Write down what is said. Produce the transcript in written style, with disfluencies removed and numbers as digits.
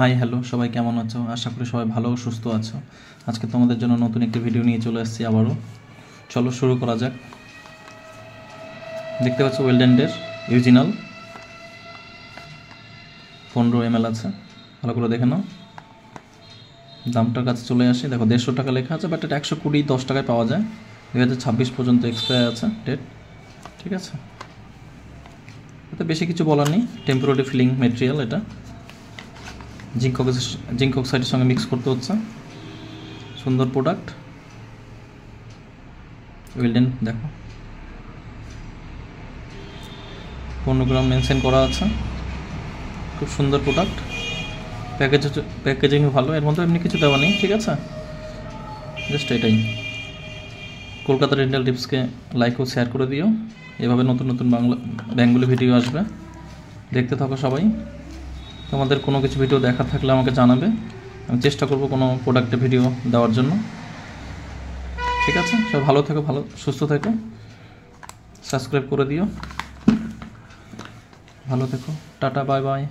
Hi hello, সবাই কেমন আছো? আশা করি সবাই ভালো ও সুস্থ আছো। আজকে তোমাদের জন্য নতুন একটি ভিডিও নিয়ে চলে এসেছি আবারও। চলো শুরু করা যাক। দেখতে পাচ্ছ ওয়েলডেন্ডের ইউজিনাল 15 ml আছে, ভালো করে দেখে নাও। দামটার কাছে চলে আসি, দেখো 150 টাকা লেখা আছে, বাট এটা 120 10 টাকায় পাওয়া যায়। 2026 পর্যন্ত এক্সপায়ার আছে ডেট, ঠিক আছে। এতে বেশি কিছু বলার নেই, টেম্পোরারি ফিলিং ম্যাটেরিয়াল। এটা জিঙ্ক অক্সাইডের সঙ্গে মিক্স করতে হচ্ছে। সুন্দর প্রোডাক্ট ওয়েলডেন, দেখো 15 গ্রাম মেনশন করা আছে। খুব সুন্দর প্রোডাক্ট, প্যাকেজিং ভালো, এর মধ্যে এমনি কিছু দেওয়া নেই, ঠিক আছে। জাস্ট এটাই। কলকাতা ডেন্টাল টিপসকে লাইক ও শেয়ার করে দিও। এভাবে নতুন নতুন ব্যাঙ্গলি ভিডিও আসবে, দেখতে থাকো সবাই। তোমাদের কোনো কিছু ভিডিও দেখার থাকলে আমাকে জানাবে, আমি চেষ্টা করব কোনো প্রোডাক্টের ভিডিও দেওয়ার জন্য, ঠিক আছে। সব ভালো থেকো, ভালো সুস্থ থেকো, সাবস্ক্রাইব করে দিও। ভালো থেকো, টাটা, বাই বাই।